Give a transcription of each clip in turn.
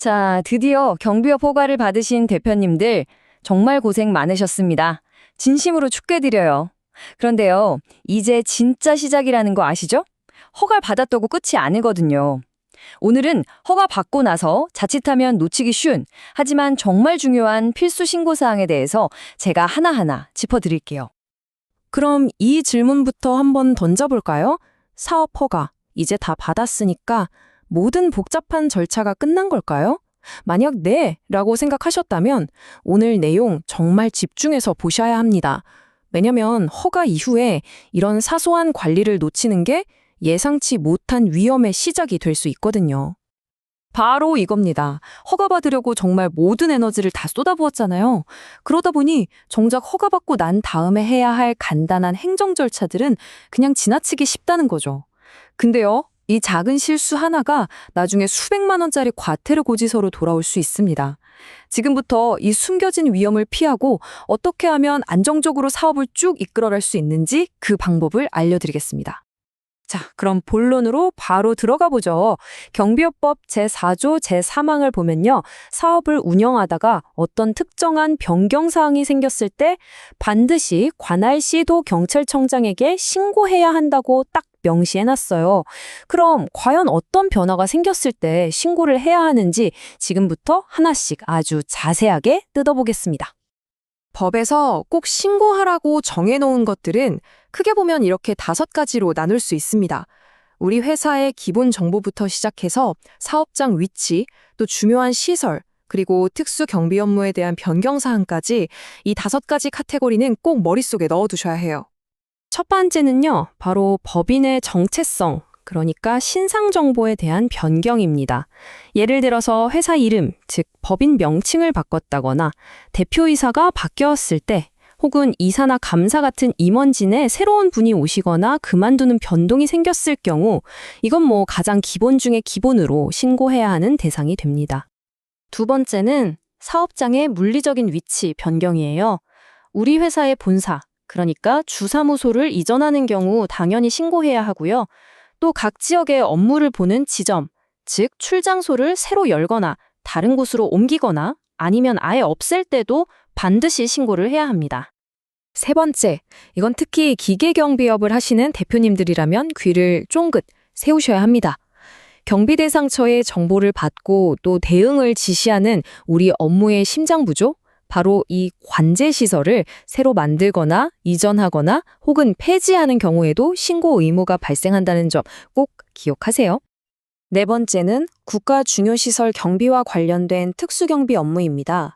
자, 드디어 경비업 허가를 받으신 대표님들 정말 고생 많으셨습니다. 진심으로 축하드려요. 그런데요, 이제 진짜 시작이라는 거 아시죠? 허가를 받았다고 끝이 아니거든요. 오늘은 허가 받고 나서 자칫하면 놓치기 쉬운, 하지만 정말 중요한 필수 신고사항에 대해서 제가 하나하나 짚어드릴게요. 그럼 이 질문부터 한번 던져볼까요? 사업 허가, 이제 다 받았으니까 모든 복잡한 절차가 끝난 걸까요? 만약 네, 라고 생각하셨다면 오늘 내용 정말 집중해서 보셔야 합니다. 왜냐면 허가 이후에 이런 사소한 관리를 놓치는 게 예상치 못한 위험의 시작이 될 수 있거든요. 바로 이겁니다. 허가 받으려고 정말 모든 에너지를 다 쏟아부었잖아요. 그러다 보니 정작 허가받고 난 다음에 해야 할 간단한 행정 절차들은 그냥 지나치기 쉽다는 거죠. 근데요, 이 작은 실수 하나가 나중에 수백만 원짜리 과태료 고지서로 돌아올 수 있습니다. 지금부터 이 숨겨진 위험을 피하고 어떻게 하면 안정적으로 사업을 쭉 이끌어갈 수 있는지 그 방법을 알려드리겠습니다. 자, 그럼 본론으로 바로 들어가 보죠. 경비업법 제4조 제3항을 보면요. 사업을 운영하다가 어떤 특정한 변경사항이 생겼을 때 반드시 관할시도 경찰청장에게 신고해야 한다고 딱 명시해놨어요. 그럼 과연 어떤 변화가 생겼을 때 신고를 해야 하는지 지금부터 하나씩 아주 자세하게 뜯어보겠습니다. 법에서 꼭 신고하라고 정해놓은 것들은 크게 보면 이렇게 5가지로 나눌 수 있습니다. 우리 회사의 기본 정보부터 시작해서 사업장 위치, 또 중요한 시설, 그리고 특수 경비 업무에 대한 변경 사항까지 이 5가지 카테고리는 꼭 머릿속에 넣어두셔야 해요. 첫 번째는요, 바로 법인의 정체성, 그러니까 신상 정보에 대한 변경입니다. 예를 들어서 회사 이름, 즉 법인 명칭을 바꿨다거나 대표이사가 바뀌었을 때 혹은 이사나 감사 같은 임원진에 새로운 분이 오시거나 그만두는 변동이 생겼을 경우 이건 가장 기본 중의 기본으로 신고해야 하는 대상이 됩니다. 두 번째는 사업장의 물리적인 위치 변경이에요. 우리 회사의 본사, 그러니까 주사무소를 이전하는 경우 당연히 신고해야 하고요. 또 각 지역의 업무를 보는 지점, 즉 출장소를 새로 열거나 다른 곳으로 옮기거나 아니면 아예 없앨 때도 반드시 신고를 해야 합니다. 세 번째, 이건 특히 기계경비업을 하시는 대표님들이라면 귀를 쫑긋 세우셔야 합니다. 경비대상처의 정보를 받고 또 대응을 지시하는 우리 업무의 심장부죠. 바로 이 관제시설을 새로 만들거나 이전하거나 혹은 폐지하는 경우에도 신고 의무가 발생한다는 점 꼭 기억하세요. 네 번째는 국가중요시설 경비와 관련된 특수경비 업무입니다.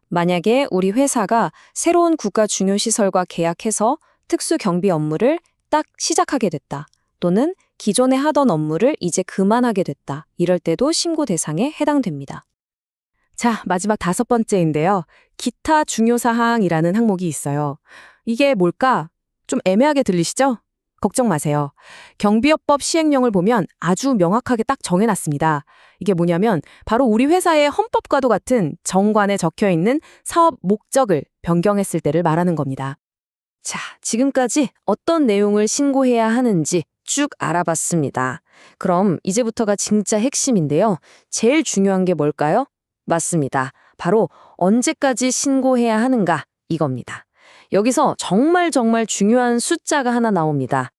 만약에 우리 회사가 새로운 국가중요시설과 계약해서 특수경비 업무를 딱 시작하게 됐다. 또는 기존에 하던 업무를 이제 그만하게 됐다. 이럴 때도 신고 대상에 해당됩니다. 자, 마지막 5번째인데요. 기타 중요사항이라는 항목이 있어요. 이게 뭘까? 좀 애매하게 들리시죠? 걱정 마세요. 경비업법 시행령을 보면 아주 명확하게 딱 정해놨습니다. 이게 뭐냐면 바로 우리 회사의 헌법과도 같은 정관에 적혀있는 사업 목적을 변경했을 때를 말하는 겁니다. 자, 지금까지 어떤 내용을 신고해야 하는지 쭉 알아봤습니다. 그럼 이제부터가 진짜 핵심인데요. 제일 중요한 게 뭘까요? 맞습니다. 바로 언제까지 신고해야 하는가 이겁니다. 여기서 정말 중요한 숫자가 하나 나옵니다.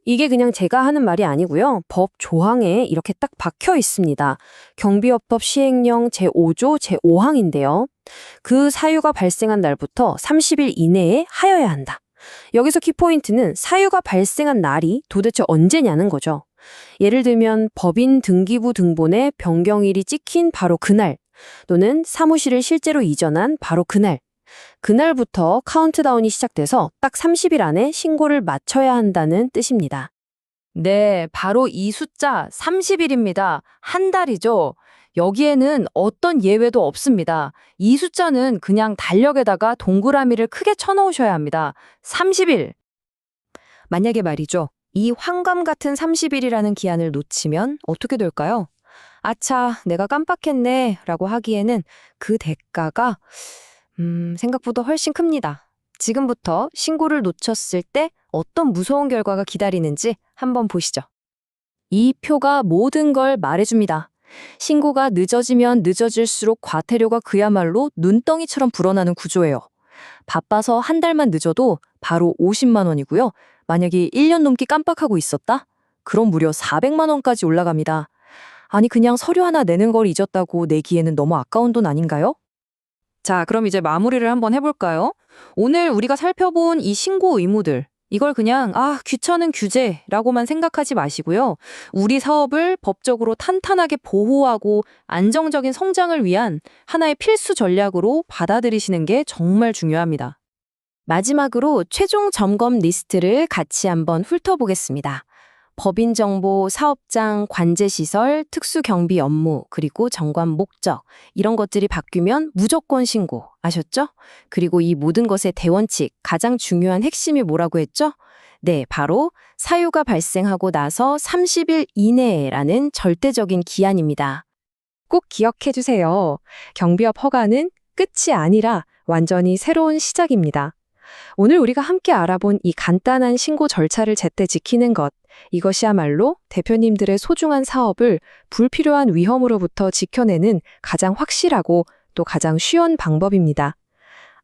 이게 그냥 제가 하는 말이 아니고요. 법 조항에 이렇게 딱 박혀 있습니다. 경비업법 시행령 제5조 제5항인데요. 그 사유가 발생한 날부터 30일 이내에 하여야 한다. 여기서 키포인트는 사유가 발생한 날이 도대체 언제냐는 거죠. 예를 들면 법인 등기부 등본에 변경일이 찍힌 바로 그날 또는 사무실을 실제로 이전한 바로 그날부터 카운트다운이 시작돼서 딱 30일 안에 신고를 마쳐야 한다는 뜻입니다. 네, 바로 이 숫자 30일입니다. 한 달이죠. 여기에는 어떤 예외도 없습니다. 이 숫자는 그냥 달력에다가 동그라미를 크게 쳐놓으셔야 합니다. 30일. 만약에 말이죠. 이 황금 같은 30일이라는 기한을 놓치면 어떻게 될까요? 아차, 내가 깜빡했네 라고 하기에는 그 대가가 생각보다 훨씬 큽니다. 지금부터 신고를 놓쳤을 때 어떤 무서운 결과가 기다리는지 한번 보시죠. 이 표가 모든 걸 말해줍니다. 신고가 늦어지면 늦어질수록 과태료가 그야말로 눈덩이처럼 불어나는 구조예요. 바빠서 한 달만 늦어도 바로 50만 원이고요. 만약에 1년 넘게 깜빡하고 있었다? 그럼 무려 400만 원까지 올라갑니다. 아니 그냥 서류 하나 내는 걸 잊었다고 내기에는 너무 아까운 돈 아닌가요? 자, 그럼 이제 마무리를 한번 해볼까요? 오늘 우리가 살펴본 이 신고 의무들, 이걸 그냥 귀찮은 규제라고만 생각하지 마시고요. 우리 사업을 법적으로 탄탄하게 보호하고 안정적인 성장을 위한 하나의 필수 전략으로 받아들이시는 게 정말 중요합니다. 마지막으로 최종 점검 리스트를 같이 한번 훑어보겠습니다. 법인 정보, 사업장, 관제시설, 특수경비 업무, 그리고 정관 목적 이런 것들이 바뀌면 무조건 신고, 아셨죠? 그리고 이 모든 것의 대원칙, 가장 중요한 핵심이 뭐라고 했죠? 네, 바로 사유가 발생하고 나서 30일 이내라는 절대적인 기한입니다. 꼭 기억해 주세요. 경비업 허가는 끝이 아니라 완전히 새로운 시작입니다. 오늘 우리가 함께 알아본 이 간단한 신고 절차를 제때 지키는 것, 이것이야말로 대표님들의 소중한 사업을 불필요한 위험으로부터 지켜내는 가장 확실하고 또 가장 쉬운 방법입니다.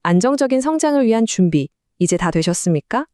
안정적인 성장을 위한 준비, 이제 다 되셨습니까?